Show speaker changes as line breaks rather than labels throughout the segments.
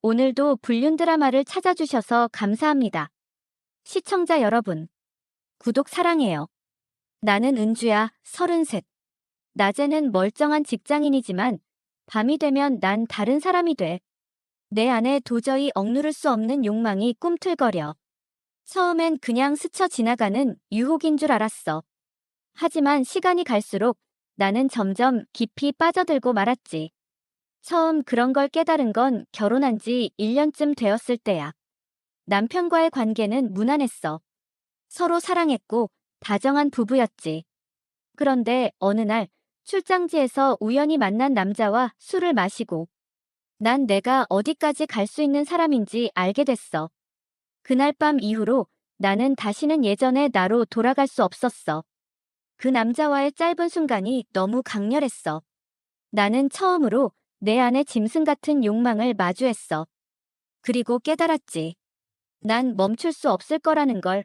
오늘도 불륜 드라마를 찾아주셔서 감사합니다. 시청자 여러분, 구독 사랑해요. 나는 은주야, 33. 낮에는 멀쩡한 직장인이지만 밤이 되면 난 다른 사람이 돼. 내 안에 도저히 억누를 수 없는 욕망이 꿈틀거려. 처음엔 그냥 스쳐 지나가는 유혹인 줄 알았어. 하지만 시간이 갈수록 나는 점점 깊이 빠져들고 말았지. 처음 그런 걸 깨달은 건 결혼한 지 1년쯤 되었을 때야. 남편과의 관계는 무난했어. 서로 사랑했고 다정한 부부였지. 그런데 어느 날 출장지에서 우연히 만난 남자와 술을 마시고 난 내가 어디까지 갈 수 있는 사람인지 알게 됐어. 그날 밤 이후로 나는 다시는 예전의 나로 돌아갈 수 없었어. 그 남자와의 짧은 순간이 너무 강렬했어. 나는 처음으로 내 안의 짐승 같은 욕망을 마주했어. 그리고 깨달았지. 난 멈출 수 없을 거라는 걸.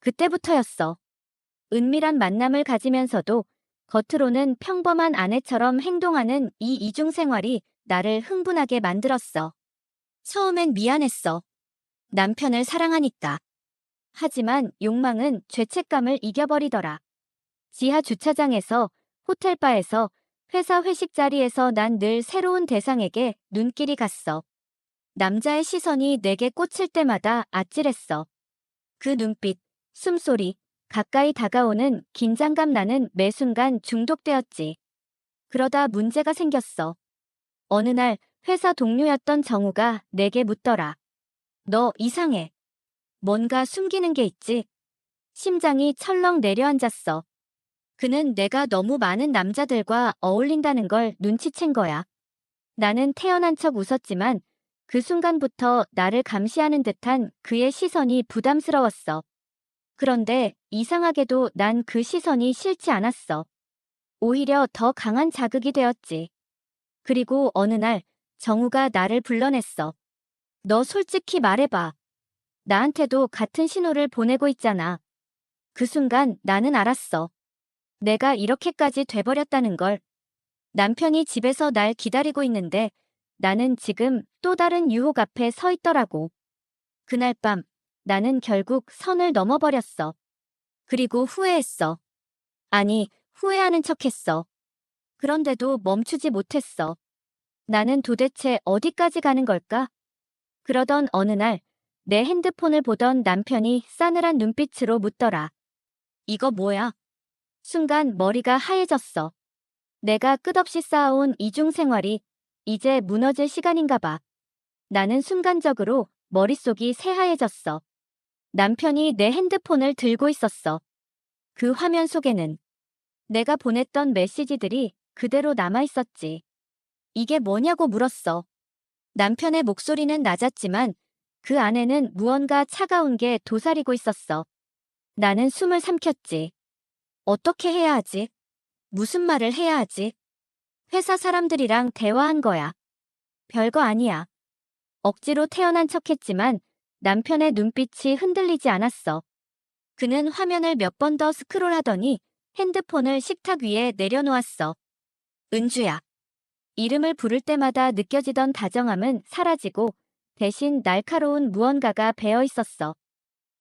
그때부터였어. 은밀한 만남을 가지면서도 겉으로는 평범한 아내처럼 행동하는 이 이중 생활이 나를 흥분하게 만들었어. 처음엔 미안했어. 남편을 사랑하니까. 하지만 욕망은 죄책감을 이겨버리더라. 지하 주차장에서, 호텔바에서, 회사 회식 자리에서 난 늘 새로운 대상에게 눈길이 갔어. 남자의 시선이 내게 꽂힐 때마다 아찔했어. 그 눈빛, 숨소리, 가까이 다가오는 긴장감 나는 매 순간 중독되었지. 그러다 문제가 생겼어. 어느 날 회사 동료였던 정우가 내게 묻더라. 너 이상해. 뭔가 숨기는 게 있지? 심장이 철렁 내려앉았어. 그는 내가 너무 많은 남자들과 어울린다는 걸 눈치챈 거야. 나는 태연한 척 웃었지만 그 순간부터 나를 감시하는 듯한 그의 시선이 부담스러웠어. 그런데 이상하게도 난 그 시선이 싫지 않았어. 오히려 더 강한 자극이 되었지. 그리고 어느 날 정우가 나를 불러냈어. 너 솔직히 말해봐. 나한테도 같은 신호를 보내고 있잖아. 그 순간 나는 알았어. 내가 이렇게까지 돼버렸다는 걸. 남편이 집에서 날 기다리고 있는데 나는 지금 또 다른 유혹 앞에 서 있더라고. 그날 밤 나는 결국 선을 넘어버렸어. 그리고 후회했어. 아니, 후회하는 척했어. 그런데도 멈추지 못했어. 나는 도대체 어디까지 가는 걸까? 그러던 어느 날 내 핸드폰을 보던 남편이 싸늘한 눈빛으로 묻더라. 이거 뭐야? 순간 머리가 하얘졌어. 내가 끝없이 쌓아온 이중 생활이 이제 무너질 시간인가 봐. 나는 순간적으로 머릿속이 새하얘졌어. 남편이 내 핸드폰을 들고 있었어. 그 화면 속에는 내가 보냈던 메시지들이 그대로 남아 있었지. 이게 뭐냐고 물었어. 남편의 목소리는 낮았지만 그 안에는 무언가 차가운 게 도사리고 있었어. 나는 숨을 삼켰지. 어떻게 해야 하지? 무슨 말을 해야 하지? 회사 사람들이랑 대화한 거야. 별거 아니야. 억지로 태어난 척했지만 남편의 눈빛이 흔들리지 않았어. 그는 화면을 몇 번 더 스크롤하더니 핸드폰을 식탁 위에 내려놓았어. 은주야. 이름을 부를 때마다 느껴지던 다정함은 사라지고 대신 날카로운 무언가가 배어 있었어.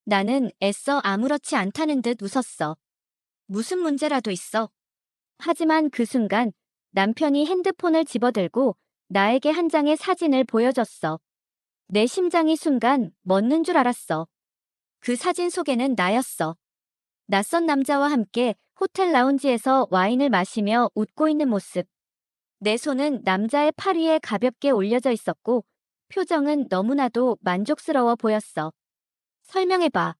나는 애써 아무렇지 않다는 듯 웃었어. 무슨 문제라도 있어. 하지만 그 순간 남편이 핸드폰을 집어들고 나에게 한 장의 사진을 보여줬어. 내 심장이 순간 멎는 줄 알았어. 그 사진 속에는 나였어. 낯선 남자와 함께 호텔 라운지에서 와인을 마시며 웃고 있는 모습. 내 손은 남자의 팔 위에 가볍게 올려져 있었고 표정은 너무나도 만족스러워 보였어. 설명해봐.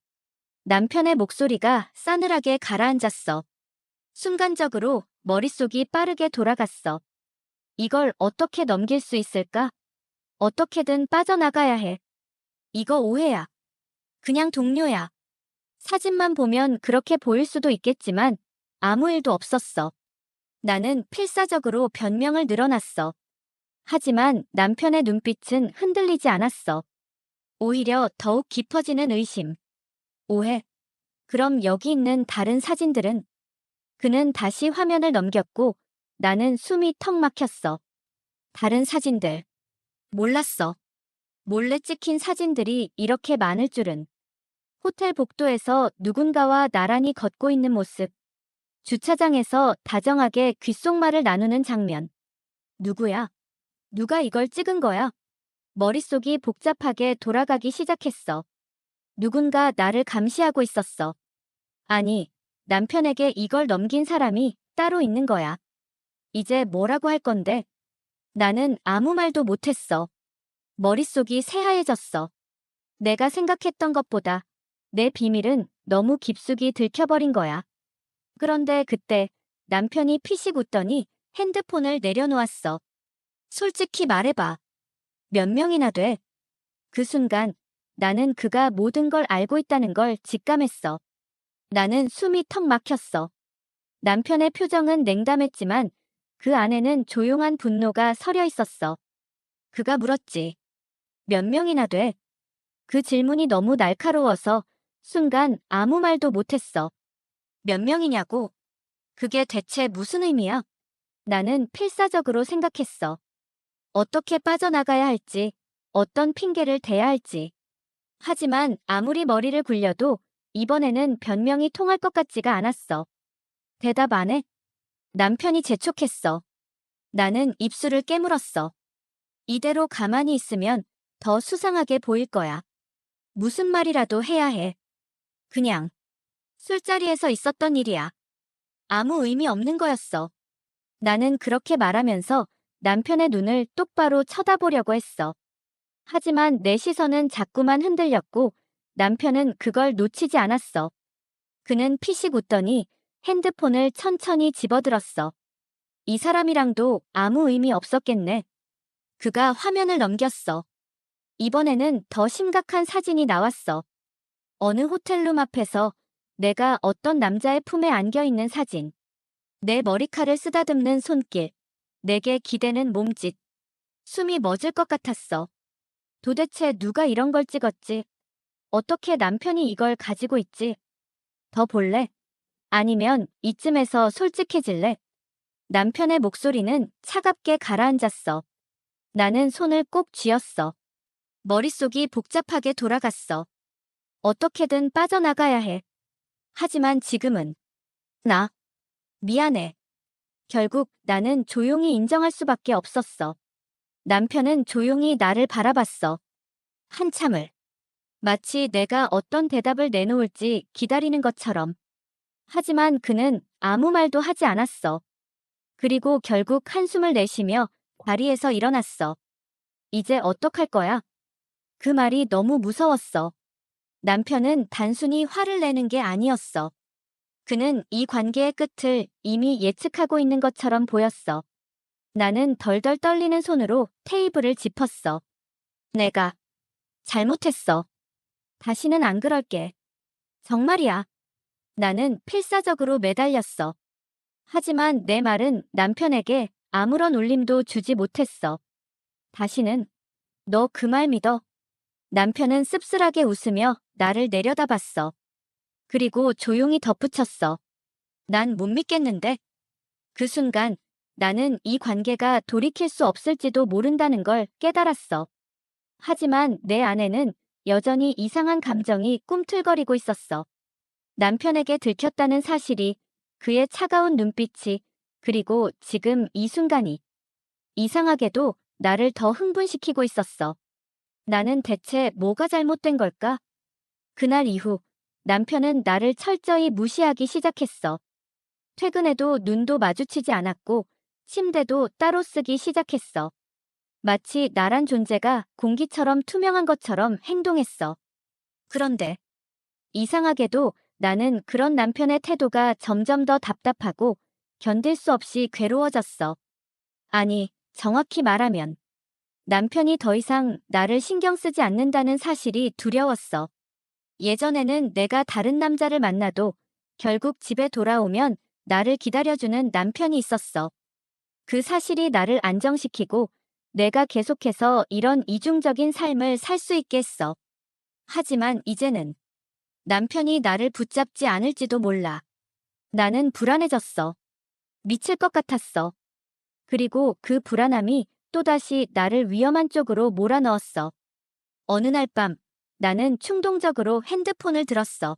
남편의 목소리가 싸늘하게 가라앉았어. 순간적으로 머릿속이 빠르게 돌아갔어. 이걸 어떻게 넘길 수 있을까? 어떻게든 빠져나가야 해. 이거 오해야. 그냥 동료야. 사진만 보면 그렇게 보일 수도 있겠지만 아무 일도 없었어. 나는 필사적으로 변명을 늘어놨어. 하지만 남편의 눈빛은 흔들리지 않았어. 오히려 더욱 깊어지는 의심. 오해. 그럼 여기 있는 다른 사진들은? 그는 다시 화면을 넘겼고 나는 숨이 턱 막혔어. 다른 사진들. 몰랐어. 몰래 찍힌 사진들이 이렇게 많을 줄은. 호텔 복도에서 누군가와 나란히 걷고 있는 모습. 주차장에서 다정하게 귓속말을 나누는 장면. 누구야? 누가 이걸 찍은 거야? 머릿속이 복잡하게 돌아가기 시작했어. 누군가 나를 감시하고 있었어. 아니, 남편에게 이걸 넘긴 사람이 따로 있는 거야. 이제 뭐라고 할 건데? 나는 아무 말도 못했어. 머릿속이 새하얘졌어. 내가 생각했던 것보다 내 비밀은 너무 깊숙이 들켜버린 거야. 그런데 그때 남편이 피식 웃더니 핸드폰을 내려놓았어. 솔직히 말해봐. 몇 명이나 돼? 그 순간 나는 그가 모든 걸 알고 있다는 걸 직감했어. 나는 숨이 턱 막혔어. 남편의 표정은 냉담했지만 그 안에는 조용한 분노가 서려 있었어. 그가 물었지. 몇 명이나 돼? 그 질문이 너무 날카로워서 순간 아무 말도 못했어. 몇 명이냐고? 그게 대체 무슨 의미야? 나는 필사적으로 생각했어. 어떻게 빠져나가야 할지, 어떤 핑계를 대야 할지. 하지만 아무리 머리를 굴려도 이번에는 변명이 통할 것 같지가 않았어. 대답 안 해? 남편이 재촉했어. 나는 입술을 깨물었어. 이대로 가만히 있으면 더 수상하게 보일 거야. 무슨 말이라도 해야 해. 그냥 술자리에서 있었던 일이야. 아무 의미 없는 거였어. 나는 그렇게 말하면서 남편의 눈을 똑바로 쳐다보려고 했어. 하지만 내 시선은 자꾸만 흔들렸고 남편은 그걸 놓치지 않았어. 그는 피식 웃더니 핸드폰을 천천히 집어들었어. 이 사람이랑도 아무 의미 없었겠네. 그가 화면을 넘겼어. 이번에는 더 심각한 사진이 나왔어. 어느 호텔룸 앞에서 내가 어떤 남자의 품에 안겨 있는 사진. 내 머리칼을 쓰다듬는 손길. 내게 기대는 몸짓. 숨이 멎을 것 같았어. 도대체 누가 이런 걸 찍었지? 어떻게 남편이 이걸 가지고 있지? 더 볼래? 아니면 이쯤에서 솔직해질래? 남편의 목소리는 차갑게 가라앉았어. 나는 손을 꼭 쥐었어. 머릿속이 복잡하게 돌아갔어. 어떻게든 빠져나가야 해. 하지만 지금은 나 미안해. 결국 나는 조용히 인정할 수밖에 없었어. 남편은 조용히 나를 바라봤어. 한참을. 마치 내가 어떤 대답을 내놓을지 기다리는 것처럼. 하지만 그는 아무 말도 하지 않았어. 그리고 결국 한숨을 내쉬며 자리에서 일어났어. 이제 어떡할 거야? 그 말이 너무 무서웠어. 남편은 단순히 화를 내는 게 아니었어. 그는 이 관계의 끝을 이미 예측하고 있는 것처럼 보였어. 나는 덜덜 떨리는 손으로 테이블을 짚었어. 내가 잘못했어. 다시는 안 그럴게. 정말이야. 나는 필사적으로 매달렸어. 하지만 내 말은 남편에게 아무런 울림도 주지 못했어. 다시는 너 그 말 믿어. 남편은 씁쓸하게 웃으며 나를 내려다봤어. 그리고 조용히 덧붙였어. 난 못 믿겠는데. 그 순간 나는 이 관계가 돌이킬 수 없을지도 모른다는 걸 깨달았어. 하지만 내 안에는 여전히 이상한 감정이 꿈틀거리고 있었어. 남편에게 들켰다는 사실이, 그의 차가운 눈빛이, 그리고 지금 이 순간이 이상하게도 나를 더 흥분시키고 있었어. 나는 대체 뭐가 잘못된 걸까? 그날 이후 남편은 나를 철저히 무시하기 시작했어. 퇴근해도 눈도 마주치지 않았고 침대도 따로 쓰기 시작했어. 마치 나란 존재가 공기처럼 투명한 것처럼 행동했어. 그런데 이상하게도 나는 그런 남편의 태도가 점점 더 답답하고 견딜 수 없이 괴로워졌어. 아니, 정확히 말하면 남편이 더 이상 나를 신경 쓰지 않는다는 사실이 두려웠어. 예전에는 내가 다른 남자를 만나도 결국 집에 돌아오면 나를 기다려주는 남편이 있었어. 그 사실이 나를 안정시키고 내가 계속해서 이런 이중적인 삶을 살 수 있게 했어. 하지만 이제는 남편이 나를 붙잡지 않을지도 몰라. 나는 불안해졌어. 미칠 것 같았어. 그리고 그 불안함이 또다시 나를 위험한 쪽으로 몰아넣었어. 어느 날 밤, 나는 충동적으로 핸드폰을 들었어.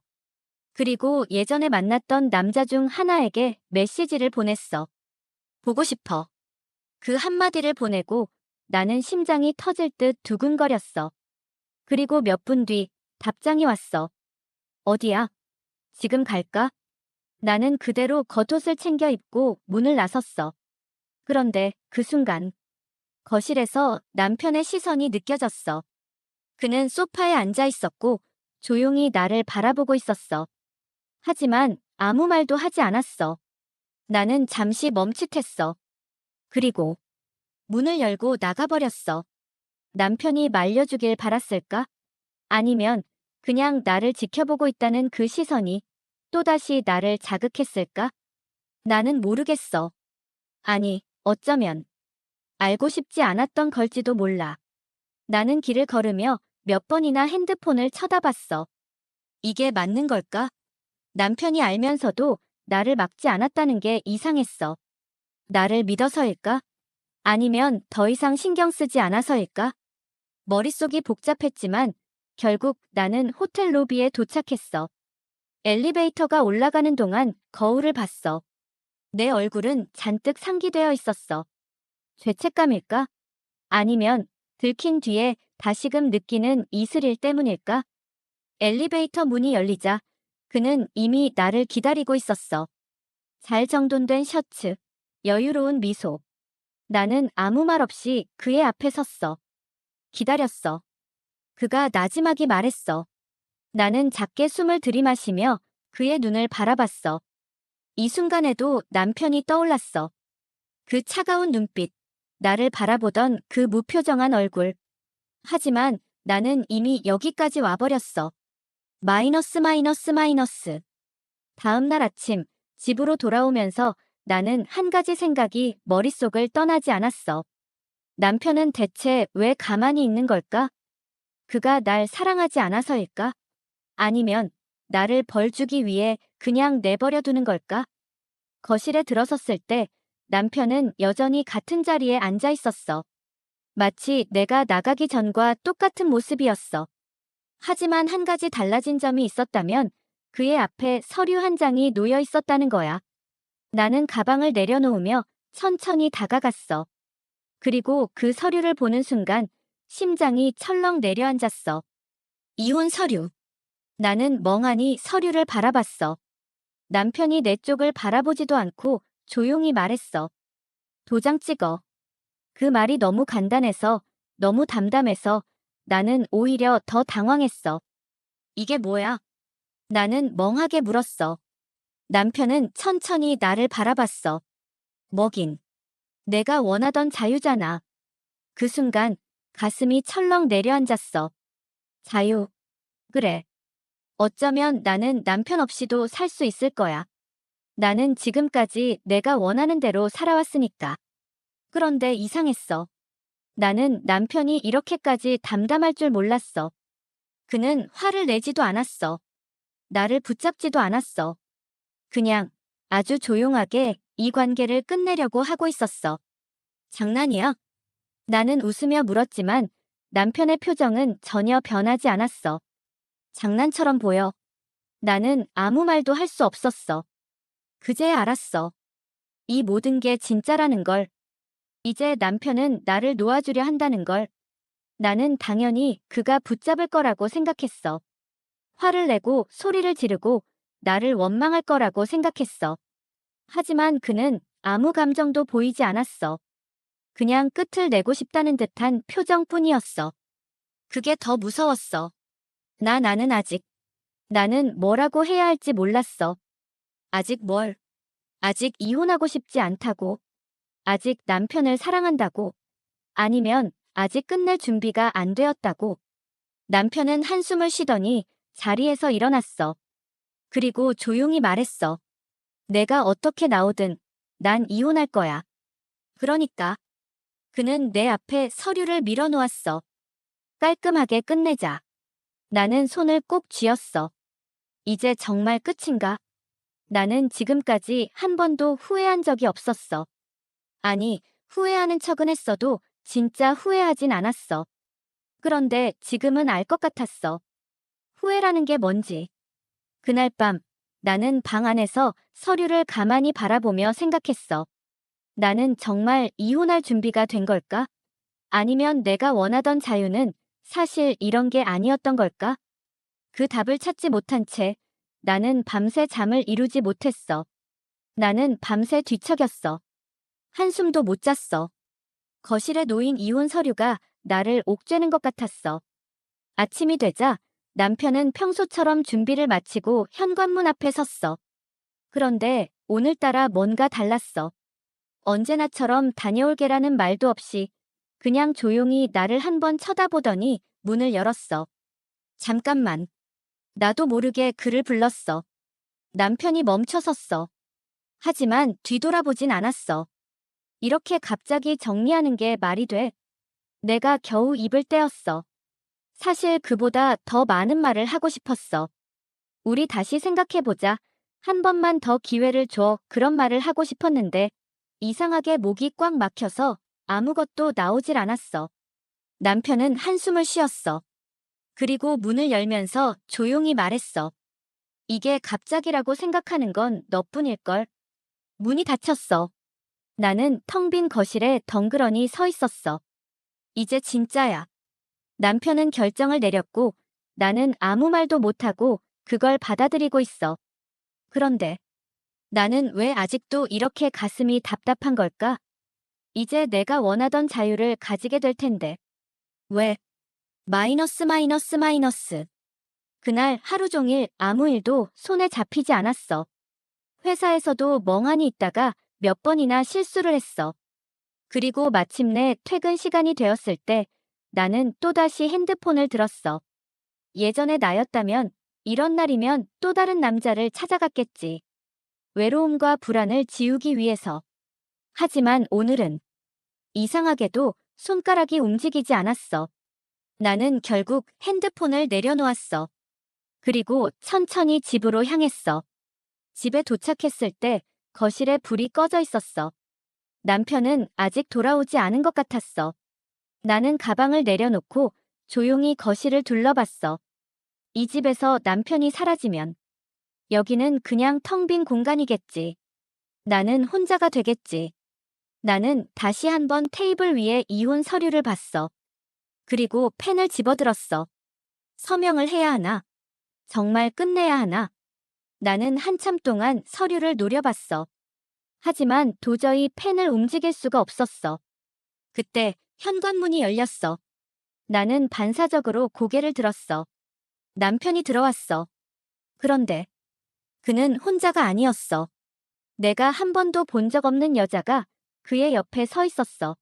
그리고 예전에 만났던 남자 중 하나에게 메시지를 보냈어. 보고 싶어. 그 한마디를 보내고 나는 심장이 터질 듯 두근거렸어. 그리고 몇 분 뒤 답장이 왔어. 어디야? 지금 갈까? 나는 그대로 겉옷을 챙겨 입고 문을 나섰어. 그런데 그 순간 거실에서 남편의 시선이 느껴졌어. 그는 소파에 앉아 있었고 조용히 나를 바라보고 있었어. 하지만 아무 말도 하지 않았어. 나는 잠시 멈칫했어. 그리고 문을 열고 나가버렸어. 남편이 말려주길 바랐을까? 아니면 그냥 나를 지켜보고 있다는 그 시선이 또다시 나를 자극했을까? 나는 모르겠어. 아니, 어쩌면 알고 싶지 않았던 걸지도 몰라. 나는 길을 걸으며 몇 번이나 핸드폰을 쳐다봤어. 이게 맞는 걸까? 남편이 알면서도 나를 막지 않았다는 게 이상했어. 나를 믿어서일까? 아니면 더 이상 신경 쓰지 않아서일까? 머릿속이 복잡했지만 결국 나는 호텔 로비에 도착했어. 엘리베이터가 올라가는 동안 거울을 봤어. 내 얼굴은 잔뜩 상기되어 있었어. 죄책감일까? 아니면 들킨 뒤에 다시금 느끼는 이슬일 때문일까? 엘리베이터 문이 열리자 그는 이미 나를 기다리고 있었어. 잘 정돈된 셔츠, 여유로운 미소. 나는 아무 말 없이 그의 앞에 섰어. 기다렸어. 그가 나지막이 말했어. 나는 작게 숨을 들이마시며 그의 눈을 바라봤어. 이 순간에도 남편이 떠올랐어. 그 차가운 눈빛, 나를 바라보던 그 무표정한 얼굴. 하지만 나는 이미 여기까지 와버렸어. 마이너스 마이너스 마이너스. 다음 날 아침, 집으로 돌아오면서 나는 한 가지 생각이 머릿속을 떠나지 않았어. 남편은 대체 왜 가만히 있는 걸까? 그가 날 사랑하지 않아서일까? 아니면 나를 벌주기 위해 그냥 내버려 두는 걸까? 거실에 들어섰을 때 남편은 여전히 같은 자리에 앉아 있었어. 마치 내가 나가기 전과 똑같은 모습이었어. 하지만 한 가지 달라진 점이 있었다면 그의 앞에 서류 한 장이 놓여 있었다는 거야. 나는 가방을 내려놓으며 천천히 다가갔어. 그리고 그 서류를 보는 순간 심장이 철렁 내려앉았어. 이혼 서류. 나는 멍하니 서류를 바라봤어. 남편이 내 쪽을 바라보지도 않고 조용히 말했어. 도장 찍어. 그 말이 너무 간단해서, 너무 담담해서 나는 오히려 더 당황했어. 이게 뭐야? 나는 멍하게 물었어. 남편은 천천히 나를 바라봤어. 뭐긴. 내가 원하던 자유잖아. 그 순간 가슴이 철렁 내려앉았어. 자유. 그래. 어쩌면 나는 남편 없이도 살 수 있을 거야. 나는 지금까지 내가 원하는 대로 살아왔으니까. 그런데 이상했어. 나는 남편이 이렇게까지 담담할 줄 몰랐어. 그는 화를 내지도 않았어. 나를 붙잡지도 않았어. 그냥 아주 조용하게 이 관계를 끝내려고 하고 있었어. 장난이야? 나는 웃으며 물었지만 남편의 표정은 전혀 변하지 않았어. 장난처럼 보여. 나는 아무 말도 할 수 없었어. 그제야 알았어. 이 모든 게 진짜라는 걸. 이제 남편은 나를 놓아주려 한다는 걸. 나는 당연히 그가 붙잡을 거라고 생각했어. 화를 내고 소리를 지르고 나를 원망할 거라고 생각했어. 하지만 그는 아무 감정도 보이지 않았어. 그냥 끝을 내고 싶다는 듯한 표정뿐이었어. 그게 더 무서웠어. 나는 아직. 나는 뭐라고 해야 할지 몰랐어. 아직 뭘? 아직 이혼하고 싶지 않다고. 아직 남편을 사랑한다고. 아니면 아직 끝낼 준비가 안 되었다고. 남편은 한숨을 쉬더니 자리에서 일어났어. 그리고 조용히 말했어. 내가 어떻게 나오든 난 이혼할 거야. 그러니까. 그는 내 앞에 서류를 밀어놓았어. 깔끔하게 끝내자. 나는 손을 꼭 쥐었어. 이제 정말 끝인가? 나는 지금까지 한 번도 후회한 적이 없었어. 아니, 후회하는 척은 했어도 진짜 후회하진 않았어. 그런데 지금은 알 것 같았어. 후회라는 게 뭔지. 그날 밤, 나는 방 안에서 서류를 가만히 바라보며 생각했어. 나는 정말 이혼할 준비가 된 걸까? 아니면 내가 원하던 자유는 사실 이런 게 아니었던 걸까? 그 답을 찾지 못한 채 나는 밤새 잠을 이루지 못했어. 나는 밤새 뒤척였어. 한숨도 못 잤어. 거실에 놓인 이혼 서류가 나를 옥죄는 것 같았어. 아침이 되자 남편은 평소처럼 준비를 마치고 현관문 앞에 섰어. 그런데 오늘따라 뭔가 달랐어. 언제나처럼 다녀올게라는 말도 없이 그냥 조용히 나를 한번 쳐다보더니 문을 열었어. 잠깐만. 나도 모르게 그를 불렀어. 남편이 멈춰 섰어. 하지만 뒤돌아보진 않았어. 이렇게 갑자기 정리하는 게 말이 돼? 내가 겨우 입을 떼었어. 사실 그보다 더 많은 말을 하고 싶었어. 우리 다시 생각해보자. 한 번만 더 기회를 줘. 그런 말을 하고 싶었는데 이상하게 목이 꽉 막혀서 아무것도 나오질 않았어. 남편은 한숨을 쉬었어. 그리고 문을 열면서 조용히 말했어. 이게 갑자기라고 생각하는 건 너뿐일걸. 문이 닫혔어. 나는 텅 빈 거실에 덩그러니 서 있었어. 이제 진짜야. 남편은 결정을 내렸고 나는 아무 말도 못하고 그걸 받아들이고 있어. 그런데 나는 왜 아직도 이렇게 가슴이 답답한 걸까? 이제 내가 원하던 자유를 가지게 될 텐데. 왜? 마이너스 마이너스 마이너스. 그날 하루 종일 아무 일도 손에 잡히지 않았어. 회사에서도 멍하니 있다가 몇 번이나 실수를 했어. 그리고 마침내 퇴근 시간이 되었을 때 나는 또다시 핸드폰을 들었어. 예전의 나였다면 이런 날이면 또 다른 남자를 찾아갔겠지. 외로움과 불안을 지우기 위해서. 하지만 오늘은 이상하게도 손가락이 움직이지 않았어. 나는 결국 핸드폰을 내려놓았어. 그리고 천천히 집으로 향했어. 집에 도착했을 때 거실에 불이 꺼져 있었어. 남편은 아직 돌아오지 않은 것 같았어. 나는 가방을 내려놓고 조용히 거실을 둘러봤어. 이 집에서 남편이 사라지면 여기는 그냥 텅 빈 공간이겠지. 나는 혼자가 되겠지. 나는 다시 한번 테이블 위에 이혼 서류를 봤어. 그리고 펜을 집어들었어. 서명을 해야 하나? 정말 끝내야 하나? 나는 한참 동안 서류를 노려봤어. 하지만 도저히 펜을 움직일 수가 없었어. 그때 현관문이 열렸어. 나는 반사적으로 고개를 들었어. 남편이 들어왔어. 그런데 그는 혼자가 아니었어. 내가 한 번도 본 적 없는 여자가 그의 옆에 서 있었어.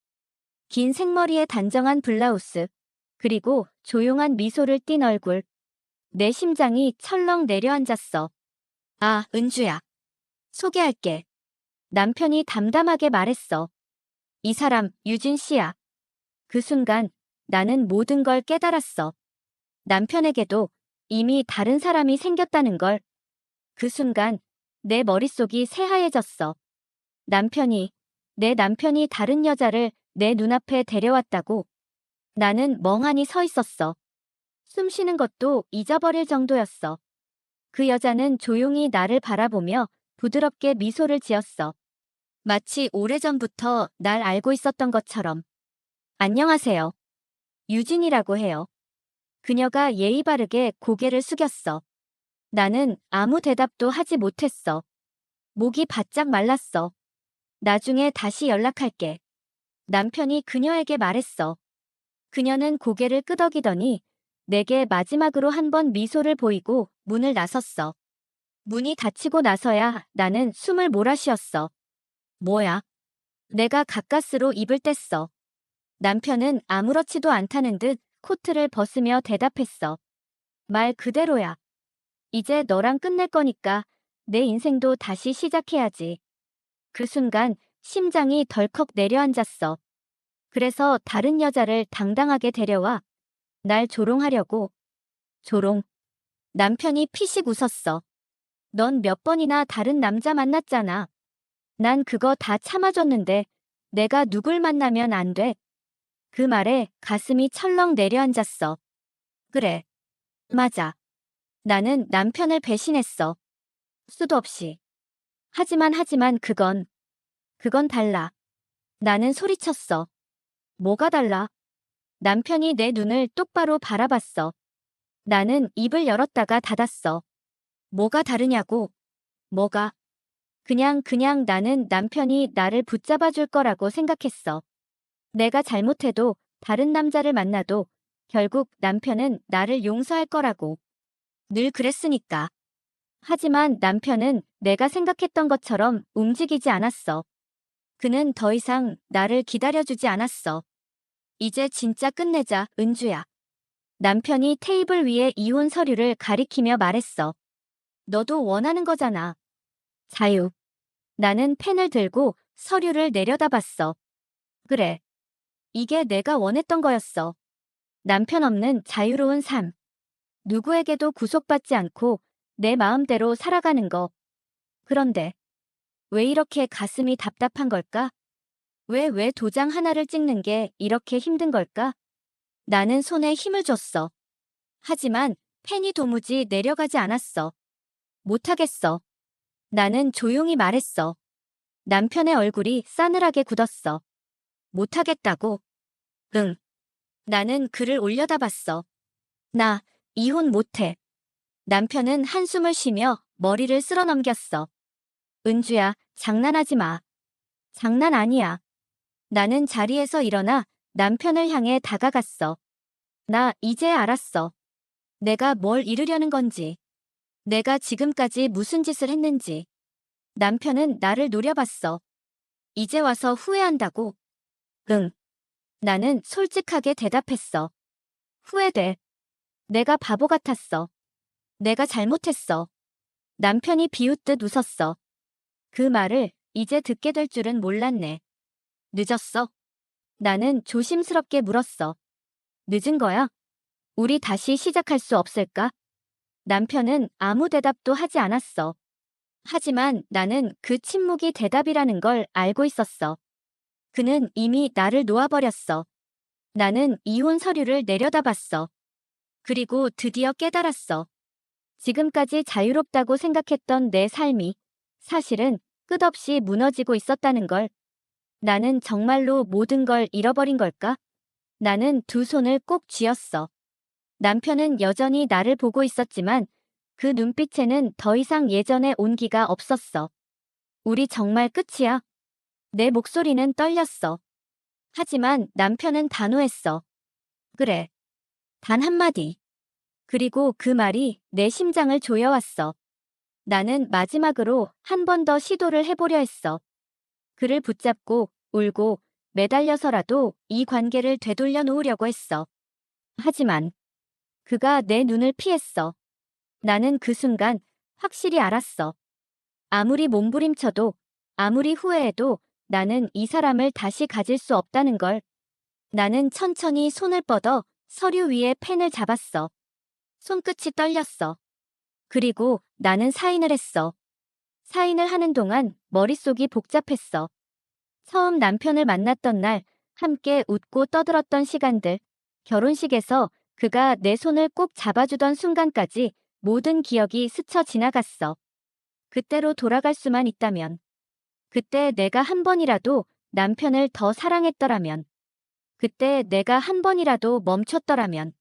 긴 생머리에 단정한 블라우스, 그리고 조용한 미소를 띤 얼굴. 내 심장이 철렁 내려앉았어. 아, 은주야. 소개할게. 남편이 담담하게 말했어. 이 사람, 유진 씨야. 그 순간 나는 모든 걸 깨달았어. 남편에게도 이미 다른 사람이 생겼다는 걸. 그 순간 내 머릿속이 새하얘졌어. 내 남편이 다른 여자를 내 눈앞에 데려왔다고. 나는 멍하니 서 있었어. 숨 쉬는 것도 잊어버릴 정도였어. 그 여자는 조용히 나를 바라보며 부드럽게 미소를 지었어. 마치 오래전부터 날 알고 있었던 것처럼. 안녕하세요. 유진이라고 해요. 그녀가 예의 바르게 고개를 숙였어. 나는 아무 대답도 하지 못했어. 목이 바짝 말랐어. 나중에 다시 연락할게. 남편이 그녀에게 말했어. 그녀는 고개를 끄덕이더니 내게 마지막으로 한 번 미소를 보이고 문을 나섰어. 문이 닫히고 나서야 나는 숨을 몰아쉬었어. 뭐야? 내가 가까스로 입을 뗐어. 남편은 아무렇지도 않다는 듯 코트를 벗으며 대답했어. 말 그대로야. 이제 너랑 끝낼 거니까 내 인생도 다시 시작해야지. 그 순간 심장이 덜컥 내려앉았어. 그래서 다른 여자를 당당하게 데려와 날 조롱하려고. 조롱. 남편이 피식 웃었어. 넌 몇 번이나 다른 남자 만났잖아. 난 그거 다 참아줬는데 내가 누굴 만나면 안 돼? 그 말에 가슴이 철렁 내려앉았어. 그래, 맞아. 나는 남편을 배신했어. 수도 없이. 하지만 그건 달라. 나는 소리쳤어. 뭐가 달라? 남편이 내 눈을 똑바로 바라봤어. 나는 입을 열었다가 닫았어. 뭐가 다르냐고? 뭐가? 그냥 나는 남편이 나를 붙잡아 줄 거라고 생각했어. 내가 잘못해도 다른 남자를 만나도 결국 남편은 나를 용서할 거라고. 늘 그랬으니까. 하지만 남편은 내가 생각했던 것처럼 움직이지 않았어. 그는 더 이상 나를 기다려주지 않았어. 이제 진짜 끝내자, 은주야. 남편이 테이블 위에 이혼 서류를 가리키며 말했어. 너도 원하는 거잖아. 자유. 나는 펜을 들고 서류를 내려다봤어. 그래. 이게 내가 원했던 거였어. 남편 없는 자유로운 삶. 누구에게도 구속받지 않고 내 마음대로 살아가는 거. 그런데 왜 이렇게 가슴이 답답한 걸까? 왜 도장 하나를 찍는 게 이렇게 힘든 걸까? 나는 손에 힘을 줬어. 하지만 펜이 도무지 내려가지 않았어. 못하겠어. 나는 조용히 말했어. 남편의 얼굴이 싸늘하게 굳었어. 못하겠다고. 응. 나는 그를 올려다봤어. 나 이혼 못해. 남편은 한숨을 쉬며 머리를 쓸어넘겼어. 은주야, 장난하지 마. 장난 아니야. 나는 자리에서 일어나 남편을 향해 다가갔어. 나 이제 알았어. 내가 뭘 이루려는 건지. 내가 지금까지 무슨 짓을 했는지. 남편은 나를 노려봤어. 이제 와서 후회한다고? 응. 나는 솔직하게 대답했어. 후회돼. 내가 바보 같았어. 내가 잘못했어. 남편이 비웃듯 웃었어. 그 말을 이제 듣게 될 줄은 몰랐네. 늦었어? 나는 조심스럽게 물었어. 늦은 거야? 우리 다시 시작할 수 없을까? 남편은 아무 대답도 하지 않았어. 하지만 나는 그 침묵이 대답이라는 걸 알고 있었어. 그는 이미 나를 놓아버렸어. 나는 이혼 서류를 내려다봤어. 그리고 드디어 깨달았어. 지금까지 자유롭다고 생각했던 내 삶이 사실은 끝없이 무너지고 있었다는 걸. 나는 정말로 모든 걸 잃어버린 걸까? 나는 두 손을 꼭 쥐었어. 남편은 여전히 나를 보고 있었지만 그 눈빛에는 더 이상 예전의 온기가 없었어. 우리 정말 끝이야? 내 목소리는 떨렸어. 하지만 남편은 단호했어. 그래. 단 한마디. 그리고 그 말이 내 심장을 조여왔어. 나는 마지막으로 한 번 더 시도를 해보려 했어. 그를 붙잡고 울고 매달려서라도 이 관계를 되돌려 놓으려고 했어. 하지만 그가 내 눈을 피했어. 나는 그 순간 확실히 알았어. 아무리 몸부림쳐도 아무리 후회해도 나는 이 사람을 다시 가질 수 없다는 걸. 나는 천천히 손을 뻗어 서류 위에 펜을 잡았어. 손끝이 떨렸어. 그리고 나는 사인을 했어. 사인을 하는 동안 머릿속이 복잡했어. 처음 남편을 만났던 날, 함께 웃고 떠들었던 시간들, 결혼식에서 그가 내 손을 꼭 잡아주던 순간까지 모든 기억이 스쳐 지나갔어. 그때로 돌아갈 수만 있다면, 그때 내가 한 번이라도 남편을 더 사랑했더라면, 그때 내가 한 번이라도 멈췄더라면.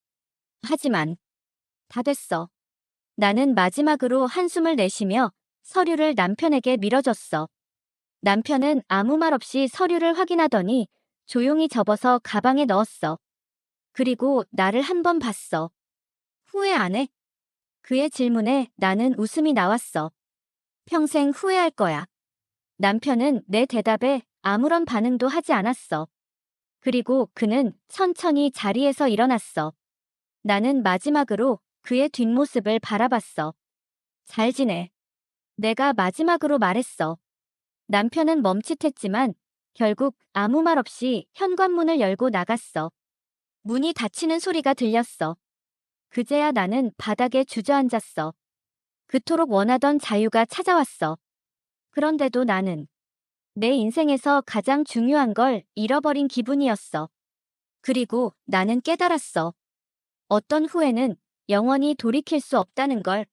하지만, 다 됐어. 나는 마지막으로 한숨을 내쉬며 서류를 남편에게 밀어줬어. 남편은 아무 말 없이 서류를 확인하더니 조용히 접어서 가방에 넣었어. 그리고 나를 한 번 봤어. 후회 안 해? 그의 질문에 나는 웃음이 나왔어. 평생 후회할 거야. 남편은 내 대답에 아무런 반응도 하지 않았어. 그리고 그는 천천히 자리에서 일어났어. 나는 마지막으로 그의 뒷모습을 바라봤어. 잘 지내. 내가 마지막으로 말했어. 남편은 멈칫했지만 결국 아무 말 없이 현관문을 열고 나갔어. 문이 닫히는 소리가 들렸어. 그제야 나는 바닥에 주저앉았어. 그토록 원하던 자유가 찾아왔어. 그런데도 나는 내 인생에서 가장 중요한 걸 잃어버린 기분이었어. 그리고 나는 깨달았어. 어떤 후회는 영원히 돌이킬 수 없다는 걸.